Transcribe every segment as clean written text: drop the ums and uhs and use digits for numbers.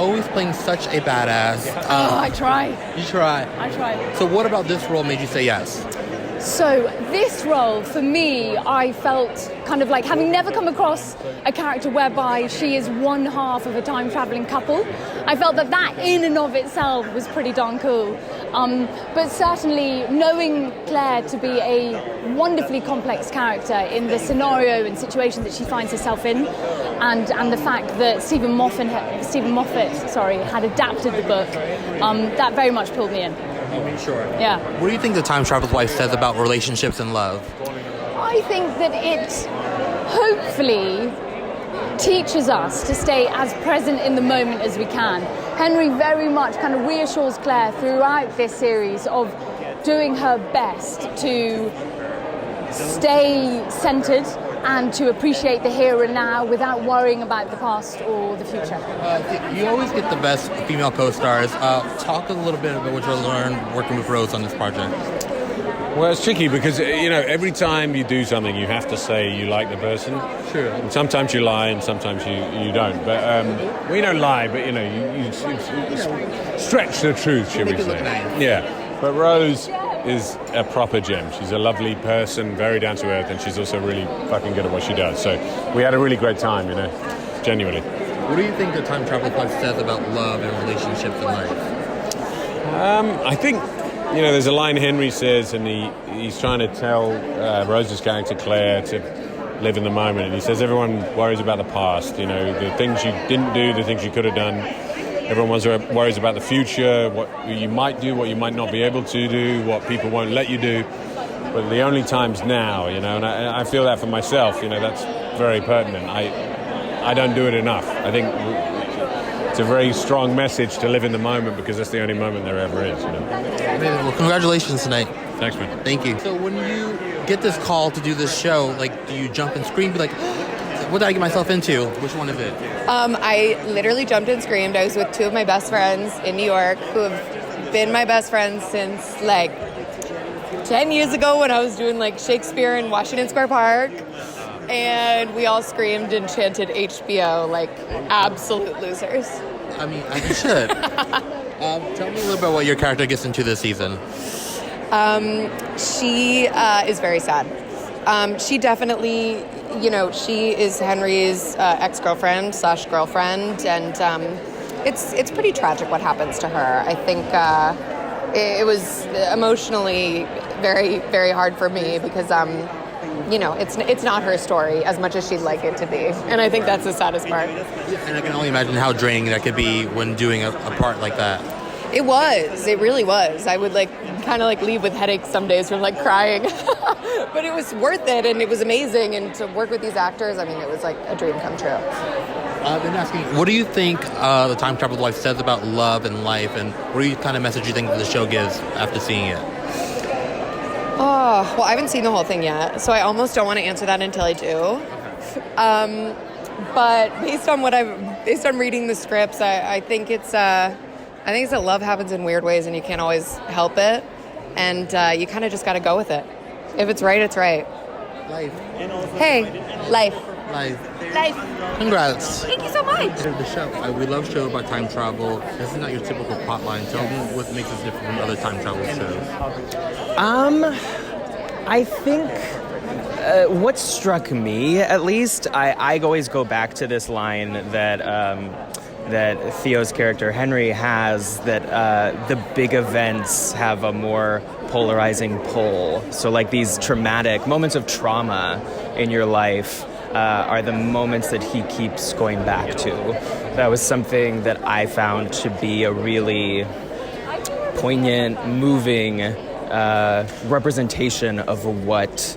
always playing such a badass. I try. You try. I try. So what about this role made you say yes? So this role, for me, I felt kind of like having never come across a character whereby she is one half of a time-traveling couple. I felt that in and of itself was pretty darn cool. But certainly knowing Clare to be a wonderfully complex character in the scenario and situation that she finds herself in, and the fact that Steven Moffat had adapted the book, that very much pulled me in. Sure. Yeah. What do you think the time traveler's wife says about relationships and love? I think that it hopefully teaches us to stay as present in the moment as we can. Henry very much kind of reassures Clare throughout this series of doing her best to stay centered and to appreciate the here and now without worrying about the past or the future. You always get the best female co-stars. Talk a little bit about what you learned working with Rose on this project. Well, it's tricky because, every time you do something, you have to say you like the person. Sure. And sometimes you lie and sometimes you don't. But we don't lie, but, you stretch the truth, shall we say. Look nice. Yeah. But Rose is a proper gem. She's a lovely person, very down to earth, and she's also really fucking good at what she does. So we had a really great time, genuinely. What do you think the time traveler's wife says about love and relationships in life? I think, there's a line Henry says, and he's trying to tell Rose's character Claire to live in the moment, and he says everyone worries about the past, the things you didn't do, the things you could have done. Everyone worries about the future, what you might do, what you might not be able to do, what people won't let you do. But the only time's now, and I feel that for myself, that's very pertinent. I don't do it enough. I think it's a very strong message to live in the moment because that's the only moment there ever is. Well, congratulations tonight. Thanks, man. Thank you. So when you get this call to do this show, do you jump and scream, be like, what did I get myself into? Which one is it? I literally jumped and screamed. I was with two of my best friends in New York who have been my best friends since 10 years ago when I was doing Shakespeare in Washington Square Park. And we all screamed and chanted HBO like absolute losers. I mean, as you should. Tell me a little bit what your character gets into this season. She is very sad. She definitely... she is Henry's ex-girlfriend / girlfriend, and it's pretty tragic what happens to her. I think it was emotionally very, very hard for me because, it's not her story as much as she'd like it to be, and I think that's the saddest part. And I can only imagine how draining that could be when doing a part like that. It was. It really was. I would kind of leave with headaches some days from crying. But it was worth it, and it was amazing. And to work with these actors, I mean, it was a dream come true. I've been asking, what do you think the time traveler's wife says about love and life, and what kind of message do you think the show gives after seeing it? Oh, well, I haven't seen the whole thing yet, so I almost don't want to answer that until I do. But based on reading the scripts, I think it's that love happens in weird ways, and you can't always help it, and you kind of just got to go with it. If it's right, it's right. Life. Hey, life. Life. Congrats. Thank you so much. The show. We love shows about time travel. This is not your typical plotline. Tell me what makes this different from other time travel shows. I think what struck me, at least, I always go back to this line that Theo's character Henry has, that the big events have a more polarizing pull. So these traumatic moments of trauma in your life are the moments that he keeps going back to. That was something that I found to be a really poignant, moving representation of what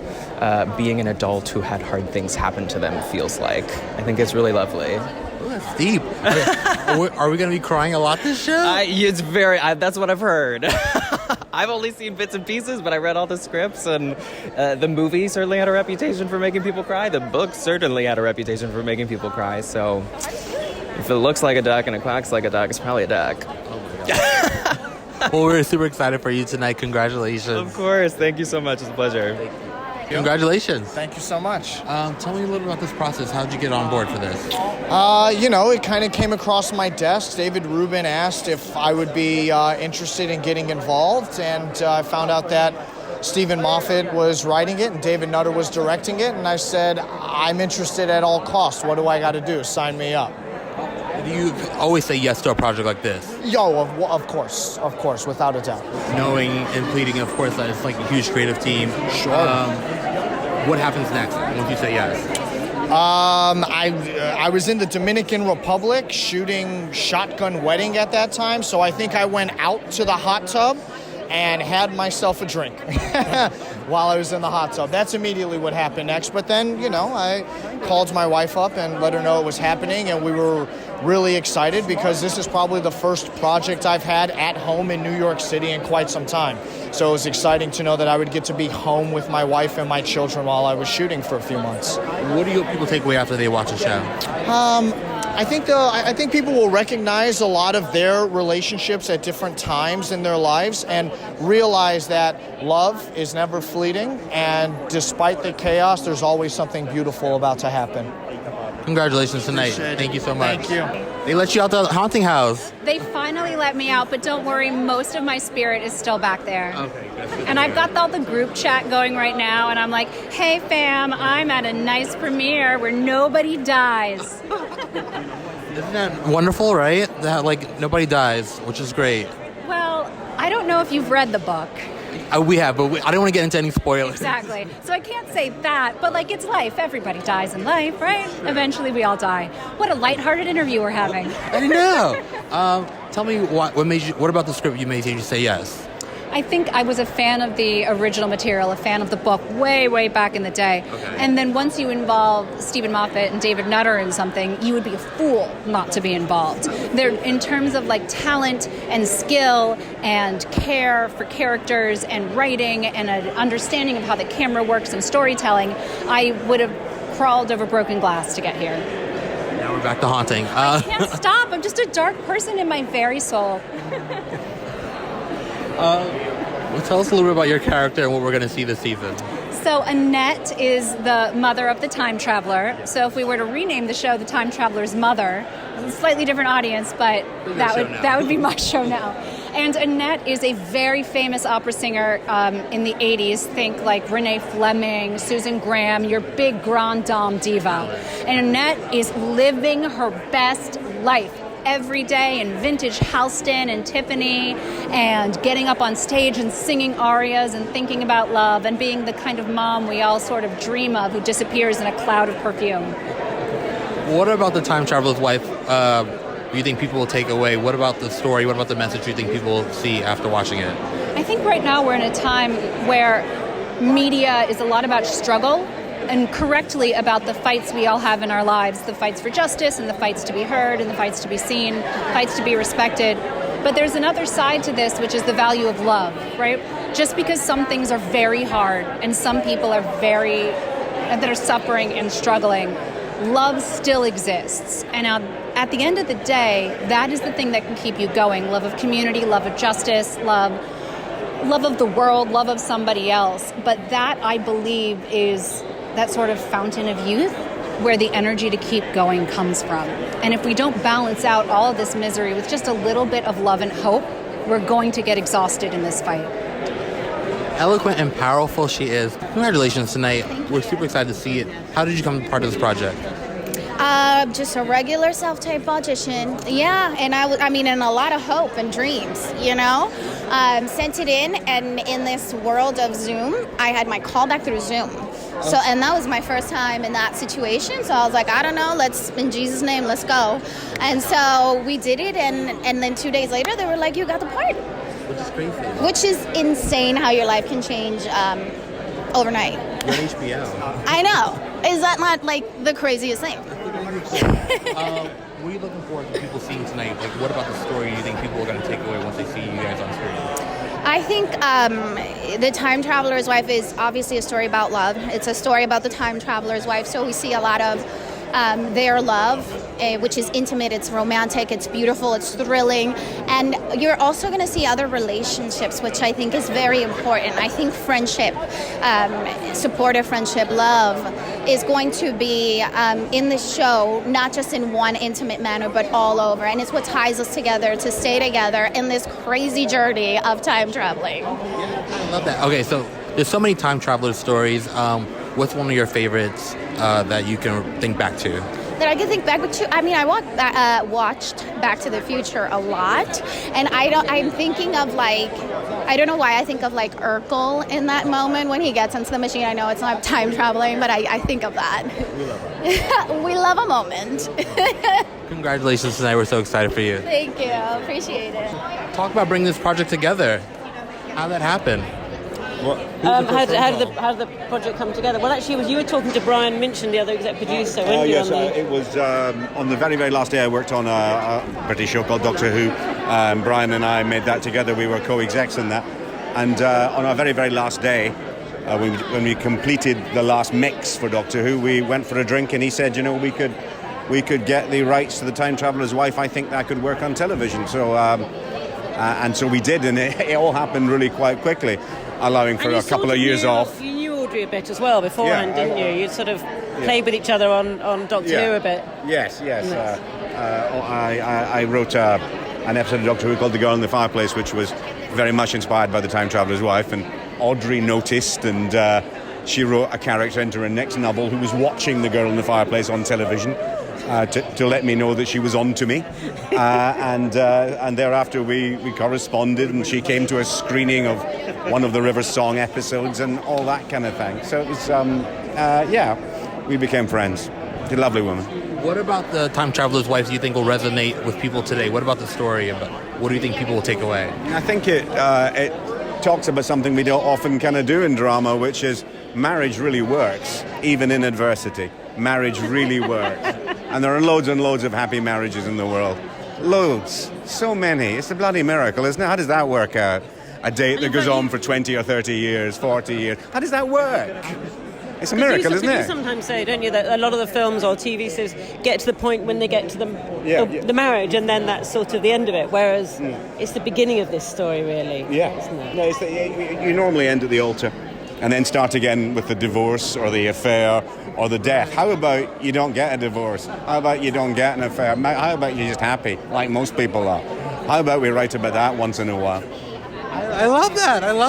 being an adult who had hard things happen to them feels like. I think it's really lovely. Ooh, that's deep. Are we going to be crying a lot this show? It's that's what I've heard. I've only seen bits and pieces, but I read all the scripts, and the movie certainly had a reputation for making people cry. The book certainly had a reputation for making people cry. So if it looks like a duck and it quacks like a duck, it's probably a duck. Oh my God. Well, we're super excited for you tonight. Congratulations. Of course. Thank you so much. It's a pleasure. Congratulations. Thank you so much. Tell me a little about this process. How did you get on board for this? It kind of came across my desk. David Rubin asked if I would be interested in getting involved, and I found out that Steven Moffat was writing it and David Nutter was directing it, and I said, I'm interested at all costs. What do I got to do? Sign me up. Do you always say yes to a project like this? Of course, without a doubt. Knowing and pleading, of course, that it's like a huge creative team. Sure. What happens next once you say yes? I was in the Dominican Republic shooting Shotgun Wedding at that time, so I think I went out to the hot tub and had myself a drink while I was in the hot tub. That's immediately what happened next. But then, I called my wife up and let her know it was happening, and we were really excited because this is probably the first project I've had at home in New York City in quite some time. So it was exciting to know that I would get to be home with my wife and my children while I was shooting for a few months. What do you hope people take away after they watch the show? I think people will recognize a lot of their relationships at different times in their lives and realize that love is never fleeting, and despite the chaos, there's always something beautiful about to happen. Congratulations tonight. Thank you so much. Thank you. They let you out the haunting house. They finally let me out, but don't worry, most of my spirit is still back there. Okay, good. And I've got all the group chat going right now, and I'm like, hey fam, I'm at a nice premiere where nobody dies. Isn't that wonderful, right? That nobody dies, which is great. Well, I don't know if you've read the book. We have, but I don't want to get into any spoilers. Exactly. So I can't say that, but it's life. Everybody dies in life, right? Eventually we all die. What a lighthearted interview we're having. I know. Tell me what about the script made you say yes? I think I was a fan of the original material, a fan of the book way, way back in the day. Okay. And then once you involve Steven Moffat and David Nutter in something, you would be a fool not to be involved. They're, in terms of talent and skill and care for characters and writing and an understanding of how the camera works and storytelling, I would have crawled over broken glass to get here. Now we're back to haunting. I can't stop. I'm just a dark person in my very soul. Well, tell us a little bit about your character and what we're going to see this season. So Annette is the mother of the time traveler. So if we were to rename the show The Time Traveler's Mother, it's a slightly different audience, but that would be my show now. And Annette is a very famous opera singer in the 80s. Think Renee Fleming, Susan Graham, your big grande dame diva. And Annette is living her best life every day in vintage Halston and Tiffany, and getting up on stage and singing arias and thinking about love and being the kind of mom we all sort of dream of, who disappears in a cloud of perfume. What about the time traveler's wife do you think people will take away? What about the story? What about the message do you think people will see after watching it? I think right now we're in a time where media is a lot about struggle, and correctly about the fights we all have in our lives, the fights for justice and the fights to be heard and the fights to be seen, fights to be respected. But there's another side to this, which is the value of love, right? Just because some things are very hard and some people are that are suffering and struggling, love still exists. And at the end of the day, that is the thing that can keep you going. Love of community, love of justice, love of the world, love of somebody else. But that, I believe, is that sort of fountain of youth where the energy to keep going comes from. And if we don't balance out all of this misery with just a little bit of love and hope, we're going to get exhausted in this fight. Eloquent and powerful she is. Congratulations tonight. We're super excited to see it. How did you become part of this project? Just a regular self-tape audition. Yeah, and and a lot of hope and dreams, Sent it in, and in this world of Zoom, I had my call back through Zoom. So, and that was my first time in that situation. So I was like, I don't know, in Jesus' name, let's go. And so we did it, and then 2 days later, they were like, you got the part. Which is crazy. Which is insane how your life can change overnight. You're on HBO. I know. Is that not the craziest thing? What are you looking forward to people seeing tonight? What about the story do you think people are going to take away once they see you guys on screen? I think The Time Traveler's Wife is obviously a story about love. It's a story about the time traveler's wife, so we see a lot of their love, which is intimate, it's romantic, it's beautiful, it's thrilling. And you're also going to see other relationships, which I think is very important. I think friendship, supportive friendship, love is going to be in the show, not just in one intimate manner, but all over. And it's what ties us together to stay together in this crazy journey of time traveling. I love that. Okay, so there's so many time traveler stories. What's one of your favorites that you can think back to? That I can think back to. I mean, I watched Back to the Future a lot, and I'm thinking of like, I don't know why I think of like Urkel in that moment when he gets into the machine. I know it's not time traveling, but I think of that. We love it. We love a moment. Congratulations tonight. We're so excited for you. Thank you. Appreciate it. Talk about bringing this project together. How did that happen? How did the project come together? Well, actually, you were talking to Brian Minchin, the other exec producer, weren't you? Yes, it was on the very, very last day I worked on a British show called Doctor Who. Brian and I made that together. We were co-execs in that. And on our very, very last day, when we completed the last mix for Doctor Who, we went for a drink and he said, you know, we could get the rights to The Time Traveller's Wife. I think that could work on television. So and so we did, and it all happened really quite quickly, allowing for a couple of years off. You knew Audrey a bit as well beforehand, didn't you? You sort of played with each other on Doctor Who a bit. Yes. I wrote an episode of Doctor Who called The Girl in the Fireplace, which was very much inspired by The Time Traveller's Wife, and Audrey noticed, and she wrote a character into her next novel who was watching The Girl in the Fireplace on television to let me know that she was on to me, and thereafter we corresponded, and she came to a screening of one of the River Song episodes and all that kind of thing. So it was, we became friends. She's a lovely woman. What about The Time Traveller's Wife do you think will resonate with people today? What about the story? What do you think people will take away? I think it talks about something we don't often kind of do in drama, which is marriage really works, even in adversity. Marriage really works. And there are loads and loads of happy marriages in the world. Loads. So many. It's a bloody miracle, isn't it? How does that work out? A date that goes on for 20 or 30 years, 40 years. How does that work? It's a miracle, isn't it? You sometimes say, don't you, that a lot of the films or TV series get to the point when they get to the marriage, and then that's sort of the end of it, whereas it's the beginning of this story, really. Yeah. Isn't it? No, you normally end at the altar and then start again with the divorce or the affair or the death. How about you don't get a divorce? How about you don't get an affair? How about you're just happy, like most people are? How about we write about that once in a while? I love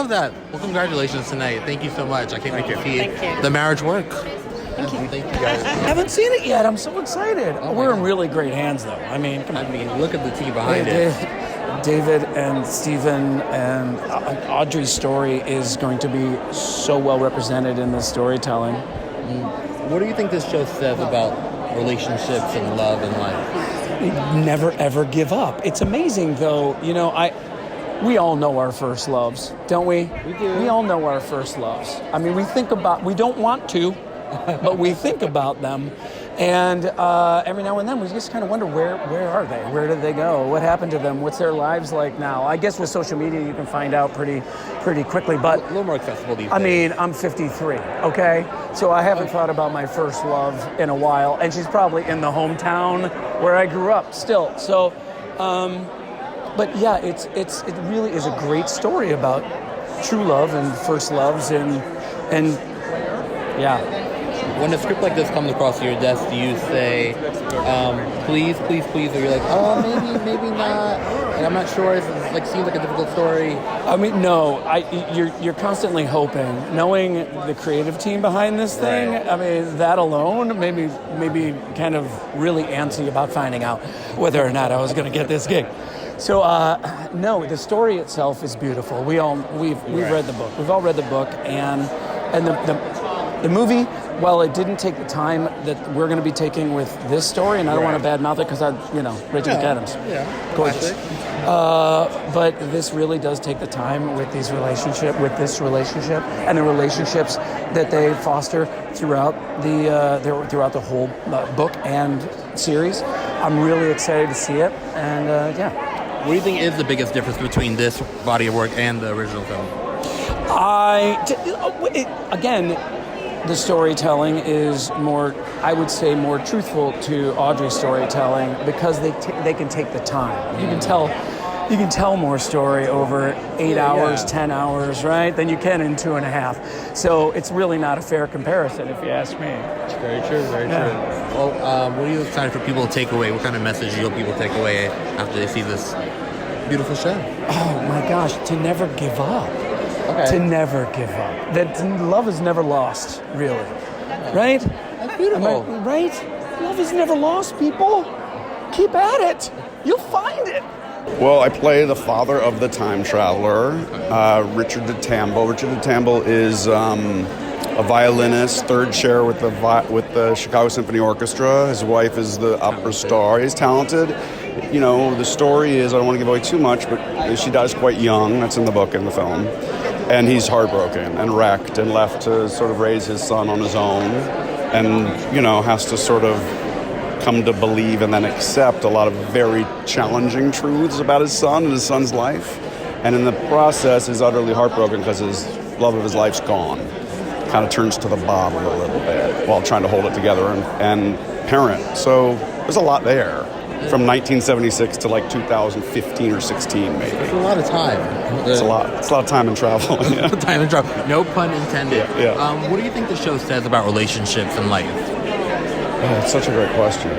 that. Well, congratulations tonight. Thank you so much. I can't wait to see the marriage work. Thank you guys. I haven't seen it yet. I'm so excited. We're in really great hands, though. I mean, look at the team behind it. David and Steven and Audrey's story is going to be so well represented in this storytelling. What do you think this show says about relationships and love and life? Never, ever give up. It's amazing, though. You know, we all know our first loves, don't we? We do. We all know our first loves. I mean, we don't want to, but we think about them. And every now and then we just kind of wonder, where are they? Where did they go? What happened to them? What's their lives like now? I guess with social media you can find out pretty quickly, but a little more accessible these days. I mean, I'm 53, okay? So I haven't thought about my first love in a while, and she's probably in the hometown where I grew up still. So, but yeah, it really is a great story about true love and first loves and yeah. When a script like this comes across your desk, do you say, please, or you're like, oh, maybe not, and I'm not sure, it seems like a difficult story? I mean, no, you're constantly hoping, knowing the creative team behind this thing, right. I mean, that alone made me kind of really antsy about finding out whether or not I was going to get this gig. So, no, the story itself is beautiful. We've read the book. We've all read the book, and the movie, while it didn't take the time that we're going to be taking with this story, and I don't want to badmouth it because Rachel McAdams, gorgeous. But this really does take the time with this relationship, and the relationships that they foster throughout the whole book and series. I'm really excited to see it, and What do you think is the biggest difference between this body of work and the original film? the storytelling is more, I would say, more truthful to Audrey's storytelling because they can take the time. You can tell more story over 8 hours, 10 hours, right, than you can in 2.5. So it's really not a fair comparison, if you ask me. Very true, very true. Well, what are you excited for people to take away? What kind of message do you hope people take away after they see this beautiful show? Oh my gosh, to never give up. Okay. To never give up. That love is never lost, really. Right? That's beautiful. Right? Love is never lost, people. Keep at it. You'll find it. Well, I play the father of the time traveler, Richard DeTamble. Richard DeTamble is a violinist, third chair with the Chicago Symphony Orchestra. His wife is the opera star. He's talented. You know, the story is, I don't want to give away too much, but she dies quite young. That's in the book and the film. And he's heartbroken and wrecked and left to sort of raise his son on his own. And, you know, has to sort of come to believe and then accept a lot of very challenging truths about his son and his son's life. And in the process is utterly heartbroken because his love of his life's gone. Kind of turns to the bottom a little bit while trying to hold it together and parent. So there's a lot there. From 1976 to like 2015 or 16, maybe. It's a lot of time. It's a lot of time and travel. Yeah. Time and travel. No pun intended. Yeah. What do you think the show says about relationships and life? Oh, it's such a great question.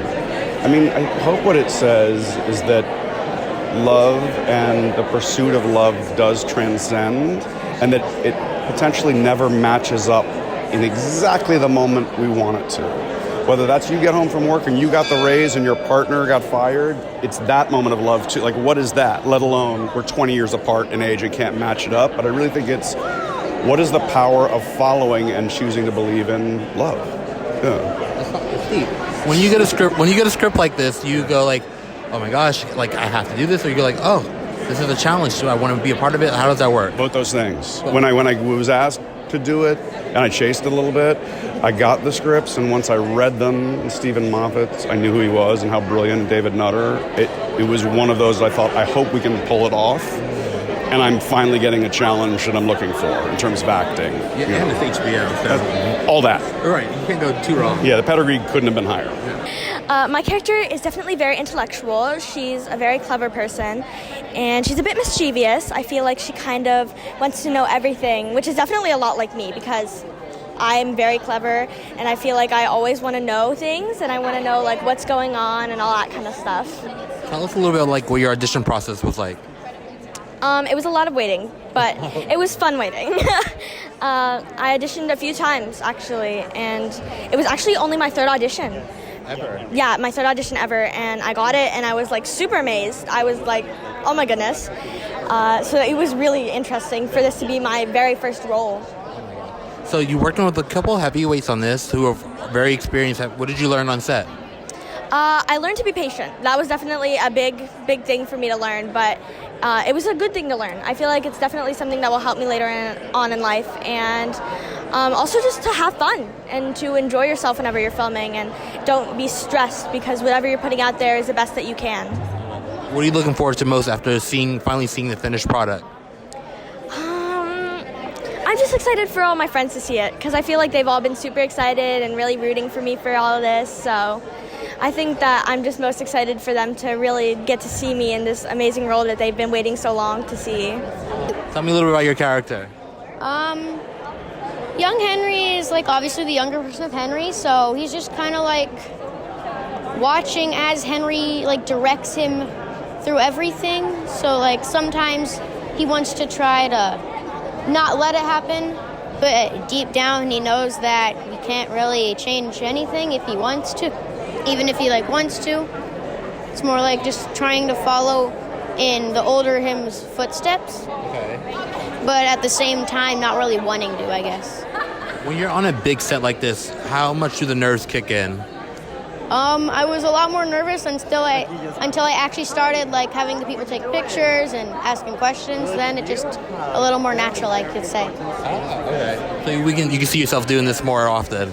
I mean, I hope what it says is that love and the pursuit of love does transcend, and that it potentially never matches up in exactly the moment we want it to. Whether that's you get home from work and you got the raise and your partner got fired, it's that moment of love too. Like, what is that? Let alone we're 20 years apart in age and can't match it up. But I really think it's what is the power of following and choosing to believe in love. Yeah. Steve, when you get a script like this, you go like, oh my gosh, like I have to do this, or you go like, oh, this is a challenge. Do I want to be a part of it? How does that work? Both those things. When I was asked to do it, and I chased it a little bit, I got the scripts, and once I read them, and Steven Moffat, I knew who he was and how brilliant, David Nutter. It was one of those I thought, I hope we can pull it off. And I'm finally getting a challenge that I'm looking for in terms of acting. Yeah, and it's HBO. So. All that. Right, you can't go too wrong. Yeah, the pedigree couldn't have been higher. My character is definitely very intellectual. She's a very clever person, and she's a bit mischievous. I feel like she kind of wants to know everything, which is definitely a lot like me because I'm very clever, and I feel like I always want to know things, and I want to know like what's going on and all that kind of stuff. Tell us a little bit like what your audition process was like. It was a lot of waiting, but it was fun waiting. I auditioned a few times, actually, and it was actually only my third audition. Ever? Yeah, my third audition ever, and I got it, and I was, like, super amazed. I was like, oh my goodness. So it was really interesting for this to be my very first role. So you're working with a couple heavyweights on this who are very experienced. What did you learn on set? I learned to be patient. That was definitely a big thing for me to learn, but it was a good thing to learn. I feel like it's definitely something that will help me later on in life, and also just to have fun and to enjoy yourself whenever you're filming, and don't be stressed because whatever you're putting out there is the best that you can. What are you looking forward to most after finally seeing the finished product? I'm just excited for all my friends to see it because I feel like they've all been super excited and really rooting for me for all of this, so I think that I'm just most excited for them to really get to see me in this amazing role that they've been waiting so long to see. Tell me a little bit about your character. Young Henry is like obviously the younger version of Henry, so he's just kind of like watching as Henry like directs him through everything. So like sometimes he wants to try to not let it happen, but deep down he knows that he can't really change anything if he wants to. Even if he like wants to, it's more like just trying to follow in the older him's footsteps. Okay. But at the same time, not really wanting to, I guess. When you're on a big set like this, how much do the nerves kick in? I was a lot more nervous until I actually started like having the people take pictures and asking questions. Then it just a little more natural, I could say. Okay. So you can see yourself doing this more often.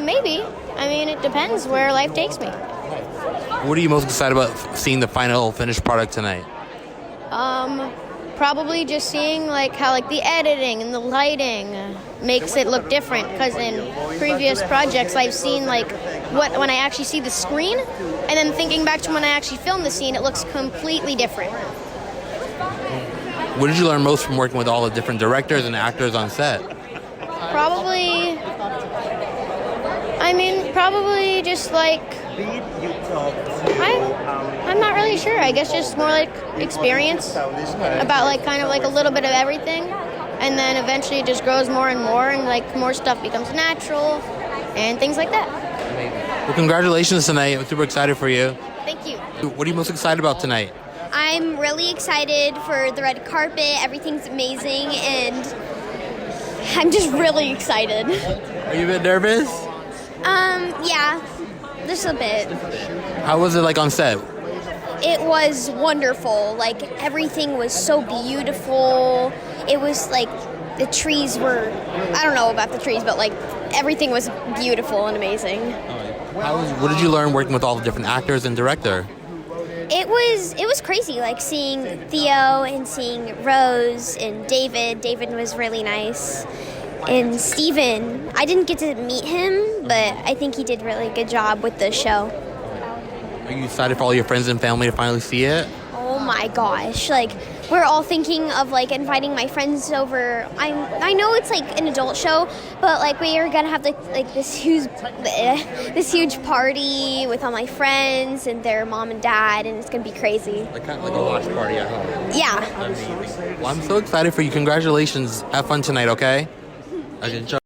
Maybe. I mean, it depends where life takes me. What are you most excited about seeing the final finished product tonight? Probably just seeing like how like the editing and the lighting makes it look different, because in previous projects I've seen like when I actually see the screen, and then thinking back to when I actually filmed the scene, it looks completely different. What did you learn most from working with all the different directors and actors on set? Probably just like, I'm not really sure. I guess just more like experience about like kind of like a little bit of everything, and then eventually it just grows more and more, and like more stuff becomes natural and things like that. Well, congratulations tonight. I'm super excited for you. Thank you. What are you most excited about tonight? I'm really excited for the red carpet. Everything's amazing, and I'm just really excited. Are you a bit nervous? Yeah, just a bit. How was it like on set? It was wonderful. Like, everything was so beautiful. It was like the trees were, I don't know about the trees, but like everything was beautiful and amazing. What did you learn working with all the different actors and director? It was crazy, like seeing Theo and seeing Rose and David. David was really nice. And Steven, I didn't get to meet him, but I think he did a really good job with the show. Are you excited for all your friends and family to finally see it? Oh my gosh, like we're all thinking of like inviting my friends over. I know it's like an adult show, but like we are gonna have this huge party with all my friends and their mom and dad, and it's gonna be crazy. Like kind of like a watch party at home. Yeah. Amazing. Well, I'm so excited for you. Congratulations. Have fun tonight, okay? Okay.